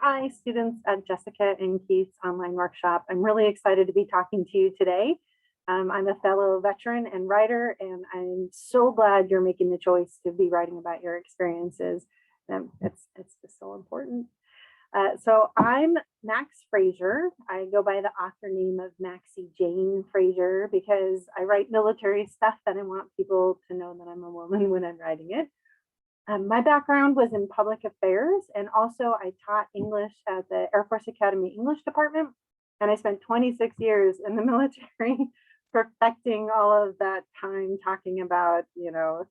Hi, students at Jessica and Keith's online workshop. I'm really excited to be talking to you today. I'm a fellow veteran and writer, and I'm so glad you're making the choice to be writing about your experiences. It's just so important. So I'm Max Frazier. I go by the author name of Maxie Jane Frazier because I write military stuff and I want people to know that I'm a woman when I'm writing it. My background was in public affairs, and also I taught English at the Air Force Academy English department. And I spent 26 years in the military perfecting all of that time talking about,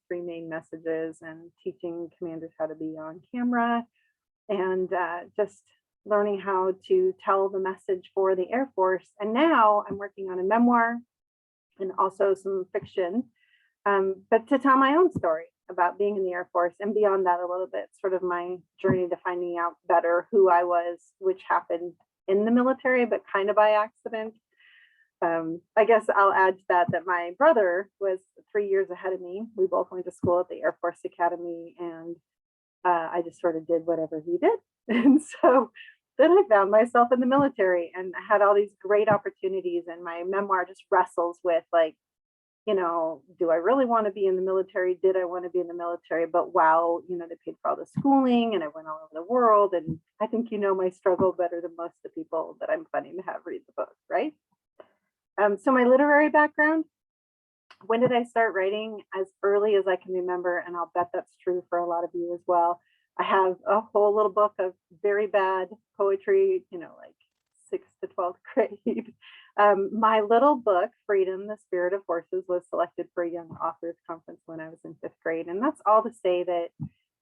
three main messages and teaching commanders how to be on camera and just learning how to tell the message for the Air Force. And now I'm working on a memoir and also some fiction, but to tell my own story about being in the Air Force, and beyond that a little bit, sort of my journey to finding out better who I was, which happened in the military, but kind of by accident. I guess I'll add to that my brother was 3 years ahead of me. We both went to school at the Air Force Academy, and I just sort of did whatever he did. And so then I found myself in the military and I had all these great opportunities, and my memoir just wrestles with do I really want to be in the military? Did I want to be in the military? But wow, they paid for all the schooling and I went all over the world. And I think my struggle better than most of the people that I'm planning to have read the book, right? So my literary background, when did I start writing? As early as I can remember, and I'll bet that's true for a lot of you as well. I have a whole little book of very bad poetry, like 6th to 12th grade. My little book, Freedom, the Spirit of Horses, was selected for a Young Authors Conference when I was in 5th grade. And that's all to say that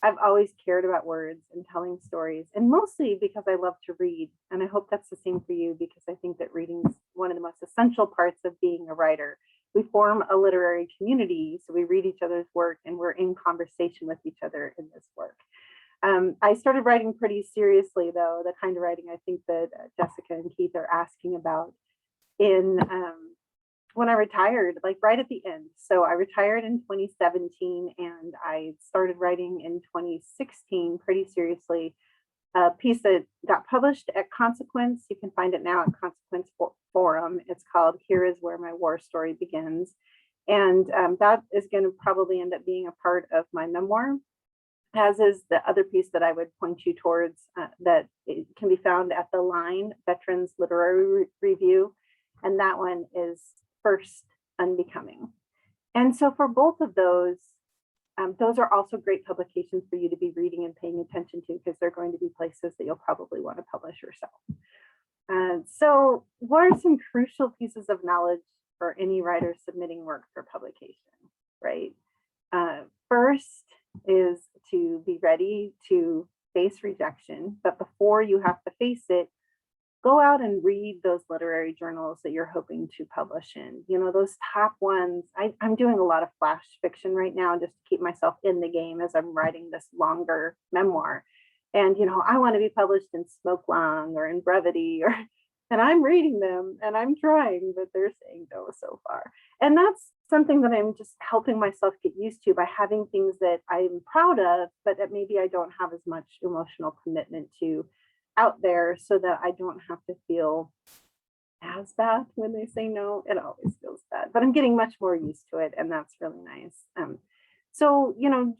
I've always cared about words and telling stories, and mostly because I love to read. And I hope that's the same for you, because I think that reading is one of the most essential parts of being a writer. We form a literary community, so we read each other's work and we're in conversation with each other in this work. I started writing pretty seriously, though, the kind of writing I think that Jessica and Keith are asking about when I retired, like right at the end. So I retired in 2017 and I started writing in 2016 pretty seriously. A piece that got published at Consequence. You can find it now at Consequence Forum. It's called Here Is Where My War Story Begins. And that is going to probably end up being a part of my memoir, as is the other piece that I would point you towards that it can be found at the Line Veterans Literary Review. And that one is First Unbecoming. And so for both of those are also great publications for you to be reading and paying attention to, because they're going to be places that you'll probably want to publish yourself. So what are some crucial pieces of knowledge for any writer submitting work for publication, right? First is to be ready to face rejection, but before you have to face it, go out and read those literary journals that you're hoping to publish in. Those top ones. I'm doing a lot of flash fiction right now just to keep myself in the game as I'm writing this longer memoir. And, I want to be published in Smoke Long or in Brevity, and I'm reading them and I'm trying, but they're saying no so far. And that's something that I'm just helping myself get used to by having things that I'm proud of, but that maybe I don't have as much emotional commitment to out there, so that I don't have to feel as bad when they say no. It always feels bad, but I'm getting much more used to it, and that's really nice. So,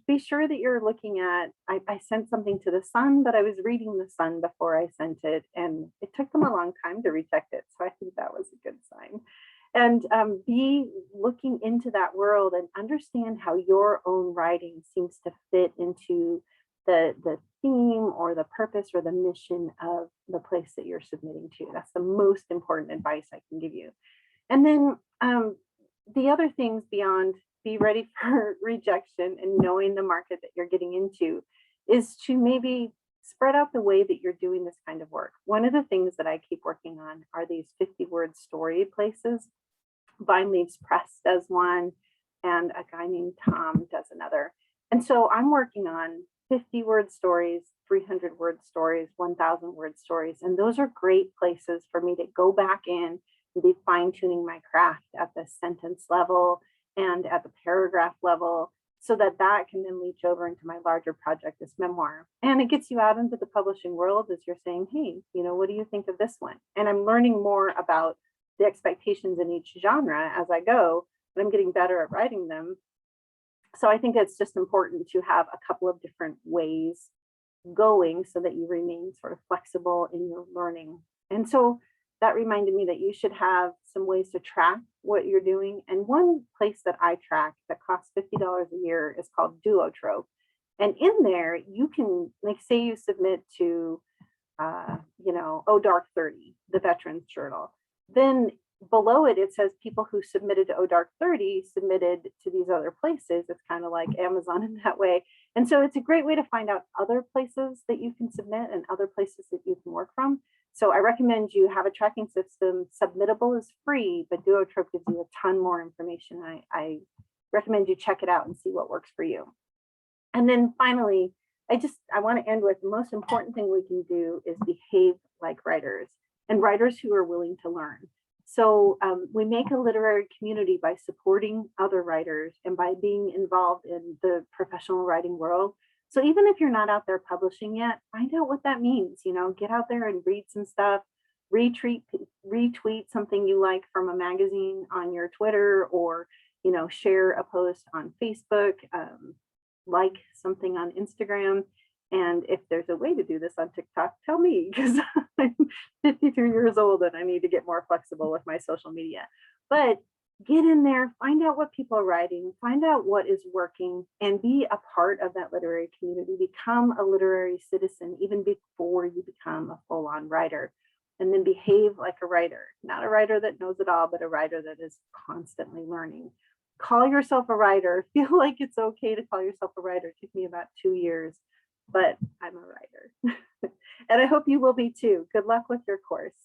be sure that you're looking at, I sent something to the Sun, but I was reading the Sun before I sent it, and it took them a long time to reject it. So I think that was a good sign. And be looking into that world and understand how your own writing seems to fit into the theme or the purpose or the mission of the place that you're submitting to. That's the most important advice I can give you. And then the other things beyond be ready for rejection and knowing the market that you're getting into is to maybe spread out the way that you're doing this kind of work. One of the things that I keep working on are these 50-word story places. Vine Leaves Press does one, and a guy named Tom does another. And so I'm working on 50-word stories, 300-word stories, 1,000-word stories. And those are great places for me to go back in and be fine-tuning my craft at the sentence level and at the paragraph level so that that can then leach over into my larger project, this memoir. And it gets you out into the publishing world as you're saying, hey, what do you think of this one? And I'm learning more about the expectations in each genre as I go, but I'm getting better at writing them. So I think it's just important to have a couple of different ways going so that you remain sort of flexible in your learning. And so that reminded me that you should have some ways to track what you're doing. And one place that I track that costs $50 a year is called Duotrope. And in there, you can, like, say you submit to, Oh Dark 30, the Veterans Journal. Then below it, it says people who submitted to Oh Dark 30 submitted to these other places. It's kind of like Amazon in that way. And so it's a great way to find out other places that you can submit and other places that you can work from. So I recommend you have a tracking system. Submittable is free, but Duotrope gives you a ton more information. I recommend you check it out and see what works for you. And then finally, I want to end with the most important thing we can do is behave like writers, and writers who are willing to learn. So we make a literary community by supporting other writers and by being involved in the professional writing world. So even if you're not out there publishing yet, find out what that means. Get out there and read some stuff, retweet something you like from a magazine on your Twitter, or share a post on Facebook, like something on Instagram. And if there's a way to do this on TikTok, tell me, because I'm 53 years old and I need to get more flexible with my social media. But get in there, find out what people are writing, find out what is working, and be a part of that literary community. Become a literary citizen even before you become a full-on writer. And then behave like a writer, not a writer that knows it all, but a writer that is constantly learning. Call yourself a writer. Feel like it's okay to call yourself a writer. It took me about 2 years, but I'm a writer. And I hope you will be too. Good luck with your course.